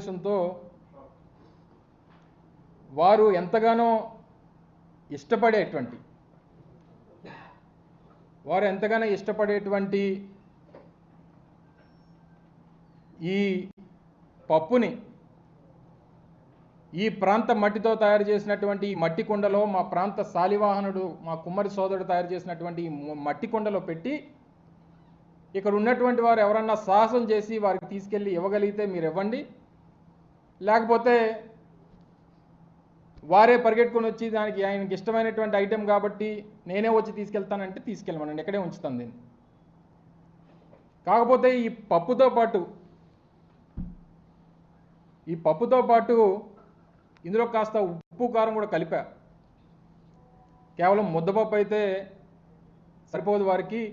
ఉద్దేశంతో వారు ఎంతగానో ఇష్టపడేటువంటి ఈ పప్పుని ఈ ప్రాంత మట్టితో తయారు చేసినటువంటి ఈ మట్టి కుండలో మా ప్రాంత శాలివాహనుడు మా కుమ్మరి సోదరుడు తయారు చేసినటువంటి ఈ మట్టి కుండలో పెట్టి ఇక్కడ ఉన్నటువంటి వారు ఎవరన్నా సాహసం చేసి వారికి తీసుకెళ్ళి ఇవ్వగలిగితే మీరు ఇవ్వండి, లేకపోతే వారే పరిగెట్టుకొని వచ్చి దానికి ఆయనకి ఇష్టమైనటువంటి ఐటెం కాబట్టి నేనే వచ్చి తీసుకెళ్తానంటే తీసుకెళ్ళమనండి, ఇక్కడే ఉంచుతాను దీన్ని. కాకపోతే ఈ పప్పుతో పాటు ఇందులో కాస్త ఉప్పు కారం కూడా కలిపా. కేవలం ముద్దపప్పు అయితే సరిపోదు వారికి.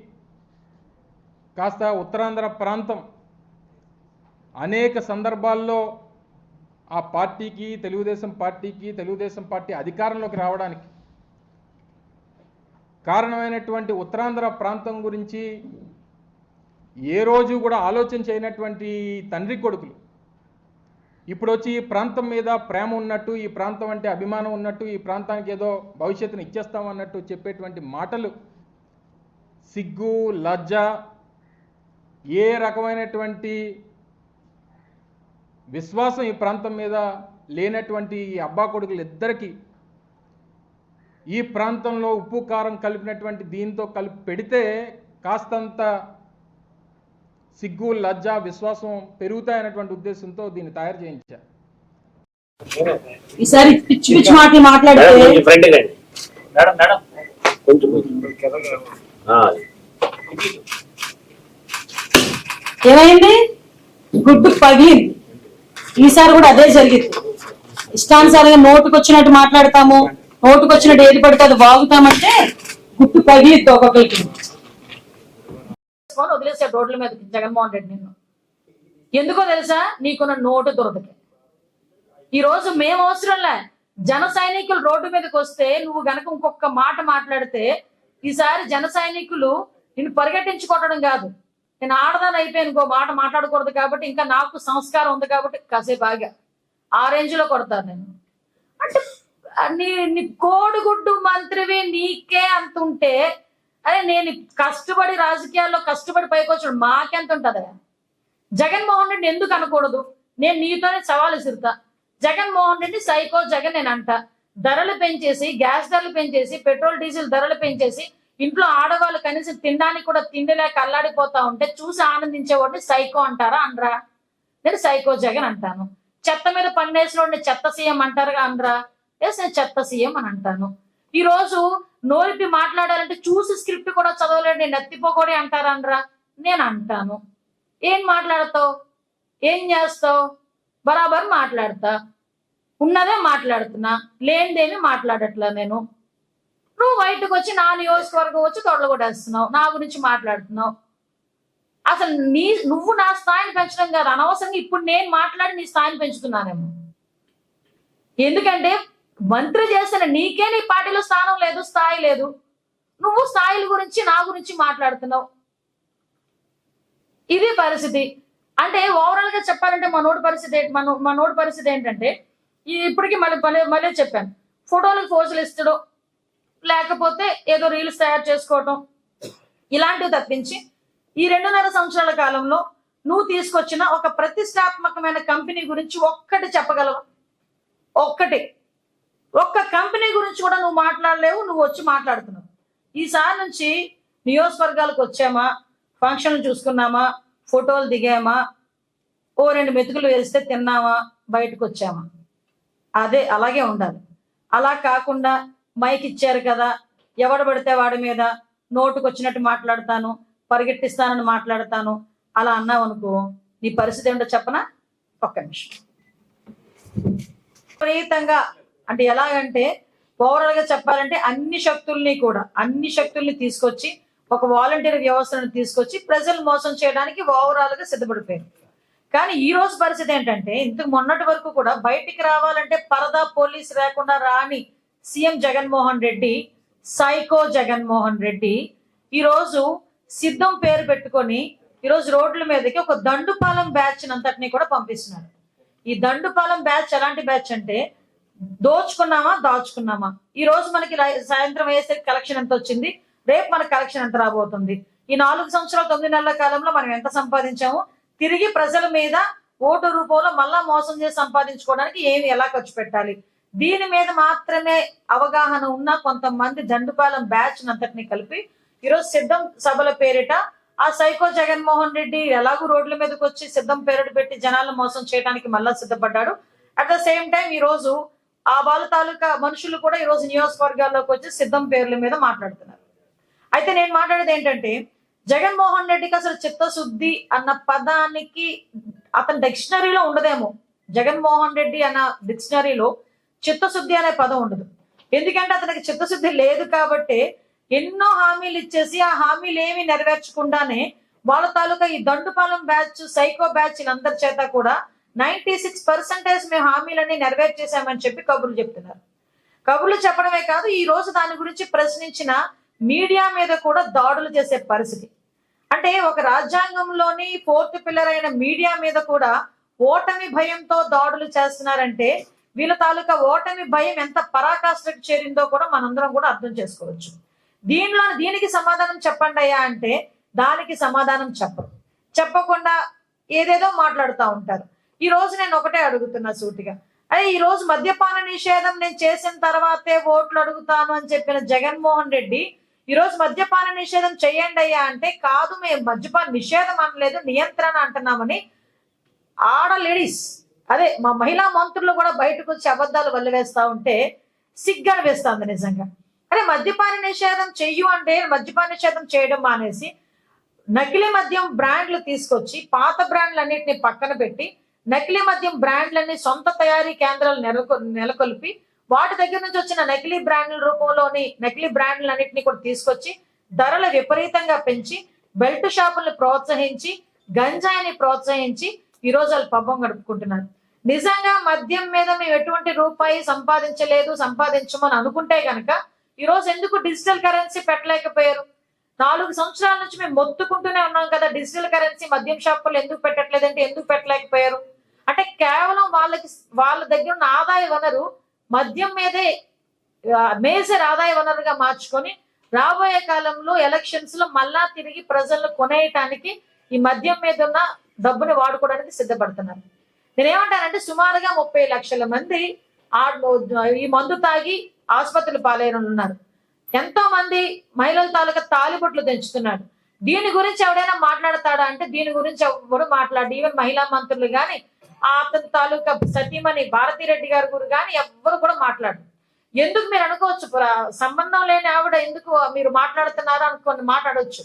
కాస్త ఉత్తరాంధ్ర ప్రాంతం అనేక సందర్భాల్లో ఆ పార్టీకి తెలుగుదేశం పార్టీ అధికారంలోకి రావడానికి కారణమైనటువంటి ఉత్తరాంధ్ర ప్రాంతం గురించి ఏ రోజు కూడా ఆలోచన చేయనటువంటి తండ్రి కొడుకులు ఇప్పుడు వచ్చి ఈ ప్రాంతం మీద ప్రేమ ఉన్నట్టు, ఈ ప్రాంతం అంటే అభిమానం ఉన్నట్టు, ఈ ప్రాంతానికి ఏదో భవిష్యత్తును ఇచ్చేస్తామన్నట్టు చెప్పేటువంటి మాటలు సిగ్గు లజ్జ, ఏ రకమైనటువంటి విశ్వాసం ఈ ప్రాంతం మీద లేనటువంటి ఈ అబ్బా కొడుకులు ఇద్దరికి ఈ ప్రాంతంలో ఉప్పు కారం కలిపినటువంటి దీంతో కలిపి పెడితే కాస్తంత సిగ్గు లజ్జ విశ్వాసం పెరుగుతాయనేటువంటి ఉద్దేశంతో దీన్ని తయారు చేయించారు. ఈసారి పిచ్చి పిచ్చి మాటలు మాట్లాడితే ఏమైంది? గుడ్డు పగిలింది. ఈసారి కూడా అదే జరిగింది. ఇష్టానుసారంగా నోటుకు వచ్చినట్టు మాట్లాడతాము, నోటుకు వచ్చినట్టు ఏది పడితే అది వాగుతామంటే గుడ్డు పగిలిద్ది ఒక్కొక్కరికి. వదిలేసాడు రోడ్ల మీద జగన్మోహన్ రెడ్డి. నిన్ను ఎందుకో తెలుసా? నీకున్న నోటు దురదకి. ఈ రోజు మేము అవసరంలే, జన సైనికులు రోడ్డు మీదకి వస్తే నువ్వు గనక ఇంకొక మాట మాట్లాడితే ఈసారి జన సైనికులు నిన్ను పరిగెట్టించుకోవడం కాదు, నేను ఆడదాని అయిపోయాను ఇంకో మాట మాట్లాడకూడదు కాబట్టి, ఇంకా నాకు సంస్కారం ఉంది కాబట్టి కాసేపు ఆగా, ఆ రేంజ్ లో కొడతాను నేను. అంటే నీ కోడిగుడ్డు మంత్రివి నీకే అంత ఉంటే, అరే నేను కష్టపడి రాజకీయాల్లో కష్టపడి పైకి వచ్చాడు మాకెంత ఉంటుందా? జగన్మోహన్ రెడ్డి ఎందుకు అనకూడదు? నేను నీతోనే సవాలు విసురుతా. జగన్మోహన్ రెడ్డి సైకో జగన్ నేను అంట. ధరలు పెంచేసి, గ్యాస్ ధరలు పెంచేసి, పెట్రోల్ డీజిల్ ధరలు పెంచేసి, ఇంట్లో ఆడవాళ్ళు కనీసం తినడానికి కూడా తిండి లేక అల్లాడిపోతా ఉంటే చూసి ఆనందించేవాడిని సైకో అంటారా? అనరా? నేను సైకో జగన్ అంటాను. చెత్త మీద పన్నేసినోడిని చెత్త సీఎం అంటారుగా అనరా? ఎస్, నేను చెత్త సీఎం అని అంటాను. ఈ రోజు నోరిపి మాట్లాడాలంటే చూసి స్క్రిప్ట్ కూడా చదవలేండి నెత్తిపోకూడే అంటారా? అనరా? నేను అంటాను. ఏం మాట్లాడతావు? ఏం చేస్తావు? బరాబర్ మాట్లాడతా. ఉన్నదే మాట్లాడుతున్నా, లేనిదేమి మాట్లాడట్లా నేను. నువ్వు బయటకు వచ్చి నా నియోజకవర్గం వచ్చి తొడలు కొట్టేస్తున్నావు, నా గురించి మాట్లాడుతున్నావు. అసలు నువ్వు నా స్థాయిని పెంచడం కాదు, అనవసరంగా ఇప్పుడు నేను మాట్లాడి నీ స్థాయిని పెంచుతున్నానేమో. ఎందుకంటే మంత్రి చేసిన నీకే నీ పార్టీలో స్థానం లేదు, స్థాయి లేదు. నువ్వు స్థాయిల గురించి నా గురించి మాట్లాడుతున్నావు. ఇది పరిస్థితి. అంటే ఓవరాల్ గా చెప్పాలంటే మనోడి పరిస్థితి ఏంటంటే, ఇప్పటికీ మళ్ళీ చెప్పాను, ఫోటోలకు పోజులు ఇస్తడం, లేకపోతే ఏదో రీల్స్ తయారు చేసుకోవటం, ఇలాంటివి తప్పించి ఈ 2.5 సంవత్సరాల కాలంలో నువ్వు తీసుకొచ్చిన ఒక ప్రతిష్టాత్మకమైన కంపెనీ గురించి ఒక్కటి చెప్పగలవు? ఒక్క కంపెనీ గురించి కూడా నువ్వు మాట్లాడలేవు. నువ్వు వచ్చి మాట్లాడుతున్నావు. ఈసారి నుంచి నియోజకవర్గాలకు వచ్చామా, ఫంక్షన్లు చూసుకున్నామా, ఫోటోలు దిగామా, ఓ 2 మెతుకులు వేస్తే తిన్నామా, బయటకు వచ్చామా, అలాగే ఉండాలి. అలా కాకుండా మైక్ ఇచ్చారు కదా, ఎవడు పడితే వాడి మీద నోటుకు వచ్చినట్టు మాట్లాడతాను, పరిగెట్టిస్తానని మాట్లాడతాను, అలా అన్నావు అనుకో, నీ పరిస్థితి ఏంటో చెప్పనా? ఒక్క నిమిషం. విపరీతంగా అంటే ఎలాగంటే ఓవరాల్ గా చెప్పాలంటే అన్ని శక్తుల్ని తీసుకొచ్చి ఒక వాలంటీర్ వ్యవస్థను తీసుకొచ్చి ప్రజలు మోసం చేయడానికి ఓవరాల్ గా సిద్ధపడిపోయారు. కానీ ఈ రోజు పరిస్థితి ఏంటంటే, ఇంతకు మొన్నటి వరకు కూడా బయటికి రావాలంటే పరదా పోలీస్ లేకుండా రాని సీఎం జగన్మోహన్ రెడ్డి, సైకో జగన్మోహన్ రెడ్డి ఈరోజు సిద్ధం పేరు పెట్టుకొని ఈరోజు రోడ్ల మీదకి ఒక దండుపాలెం బ్యాచ్ అంతటినీ కూడా పంపిస్తున్నారు. ఈ దండుపాలెం బ్యాచ్ ఎలాంటి బ్యాచ్ అంటే దోచుకున్నామా దాచుకున్నామా. ఈ రోజు మనకి సాయంత్రం అయ్యేసరికి కలెక్షన్ ఎంత వచ్చింది, రేపు మనకి కలెక్షన్ ఎంత రాబోతుంది. ఈ 4 సంవత్సరాల 9 నెలల కాలంలో మనం ఎంత సంపాదించాము, తిరిగి ప్రజల మీద ఓటు రూపంలో మళ్ళా మోసం చేసి సంపాదించుకోవడానికి ఏమి ఎలా ఖర్చు పెట్టాలి, దీని మీద మాత్రమే అవగాహన ఉన్న కొంతమంది దండుపాలెం బ్యాచ్ అంతటిని కలిపి ఈరోజు సిద్ధం సభల పేరిట ఆ సైకో జగన్మోహన్ రెడ్డి ఎలాగూ రోడ్ల మీదకి వచ్చి సిద్ధం పేరుడు పెట్టి జనాలను మోసం చేయడానికి మళ్ళా సిద్ధపడ్డాడు. అట్ ద సేమ్ టైం ఈ రోజు ఆ వాళ్ళ తాలూకా మనుషులు కూడా ఈ రోజు నియోజకవర్గాల్లోకి వచ్చి సిద్ధం పేర్ల మీద మాట్లాడుతున్నారు. అయితే నేను మాట్లాడేది ఏంటంటే, జగన్మోహన్ రెడ్డికి అసలు చిత్తశుద్ధి అన్న పదానికి అతని డిక్షనరీలో ఉండదేమో. జగన్మోహన్ రెడ్డి అన్న డిక్షనరీలో చిత్తశుద్ధి అనే పదం ఉండదు. ఎందుకంటే అతనికి చిత్తశుద్ధి లేదు కాబట్టి ఎన్నో హామీలు ఇచ్చేసి ఆ హామీలు ఏమి నెరవేర్చకుండానే వాళ్ళ తాలూకా ఈ దండుపాలెం బ్యాచ్, సైకో బ్యాచ్ అందరి చేత కూడా 96% మేము హామీలన్నీ నెరవేర్చేసామని చెప్పి కబుర్లు చెప్తున్నారు. కబుర్లు చెప్పడమే కాదు, ఈ రోజు దాని గురించి ప్రశ్నించిన మీడియా మీద కూడా దాడులు చేసే పరిస్థితి. అంటే ఒక రాజ్యాంగంలోని 4th పిల్లర్ అయిన మీడియా మీద కూడా ఓటమి భయంతో దాడులు చేస్తున్నారంటే వీళ్ళ తాలూకా ఓటమి భయం ఎంత పరాకాష్ఠకు చేరిందో కూడా మనందరం కూడా అర్థం చేసుకోవచ్చు. దీనికి సమాధానం చెప్పండి అయ్యా అంటే దానికి సమాధానం చెప్పకుండా ఏదేదో మాట్లాడుతూ ఉంటారు. ఈ రోజు నేను ఒకటే అడుగుతున్నా సూటిగా, అదే ఈ రోజు మద్యపాన నిషేధం నేను చేసిన తర్వాతే ఓట్లు అడుగుతాను అని చెప్పిన జగన్మోహన్ రెడ్డి ఈ రోజు మద్యపాన నిషేధం చెయ్యండి అయ్యా అంటే కాదు, మేము మద్యపాన నిషేధం అనలేదు, నియంత్రణ అంటున్నామని లేడీస్, అదే మా మహిళా మంత్రులు కూడా బయటకు వచ్చి అబద్ధాలు వల్లవేస్తా ఉంటే సిగ్గు వేస్తుంది నిజంగా. అదే మద్యపాన నిషేధం చెయ్యు అంటే మద్యపాన నిషేధం చేయడం మానేసి నకిలీ మద్యం బ్రాండ్లు తీసుకొచ్చి పాత బ్రాండ్లన్నింటినీ పక్కన పెట్టి నకిలీ మద్యం బ్రాండ్లన్నీ సొంత తయారీ కేంద్రాలు నెలకొల్పి వాటి దగ్గర నుంచి వచ్చిన నకిలీ బ్రాండ్ల రూపంలోని నకిలీ బ్రాండ్లన్నింటినీ కూడా తీసుకొచ్చి ధరలు విపరీతంగా పెంచి బెల్ట్ షాపులను ప్రోత్సహించి గంజాయిని ప్రోత్సహించి ఈ రోజు వాళ్ళు పబ్బం గడుపుకుంటున్నారు. నిజంగా మద్యం మీద మేము ఎటువంటి రూపాయి సంపాదించమని అనుకుంటే గనక ఈ రోజు ఎందుకు డిజిటల్ కరెన్సీ పెట్టలేకపోయారు? 4 సంవత్సరాల నుంచి మేము మొత్తుకుంటూనే ఉన్నాం కదా, డిజిటల్ కరెన్సీ మద్యం షాపులు ఎందుకు పెట్టట్లేదంటే ఎందుకు పెట్టలేకపోయారు అంటే కేవలం వాళ్ళ దగ్గర ఉన్న ఆదాయ వనరు మద్యం మీదే మేజర్ ఆదాయ వనరుగా మార్చుకొని రాబోయే కాలంలో ఎలక్షన్స్ లో మళ్ళా తిరిగి ప్రజలను కొనేయటానికి ఈ మద్యం మీద ఉన్న డబ్బుని వాడుకోవడానికి సిద్ధపడుతున్నారు. నేనేమంటానంటే సుమారుగా 30 లక్షల మంది ఈ మందు తాగి ఆసుపత్రులు పాలైన ఉన్నారు. ఎంతో మంది మహిళల తాలూకా తాలిబొట్లు తెంచుతున్నాడు. దీని గురించి ఎవడైనా మాట్లాడతాడా అంటే దీని గురించి ఎవరు మాట్లాడు. ఈవెన్ మహిళా మంత్రులు కానీ అతని తాలూకా సతీమణి భారతిరెడ్డి గారి గురు కానీ ఎవ్వరు కూడా మాట్లాడు. ఎందుకు మీరు అనుకోవచ్చు, సంబంధం లేని ఆవిడ ఎందుకు మీరు మాట్లాడుతున్నారు అనుకుని మాట్లాడవచ్చు.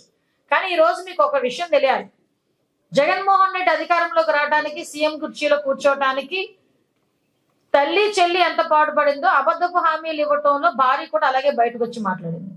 కానీ ఈ రోజు మీకు ఒక విషయం తెలియాలి, జగన్మోహన్ రెడ్డి అధికారంలోకి రావడానికి సీఎం కుర్చీలో కూర్చోవటానికి తల్లి చెల్లి ఎంత పాటుపడిందో అబద్ధపు హామీలు ఇవ్వటంలో భార్య కూడా అలాగే బయటకు వచ్చి మాట్లాడింది.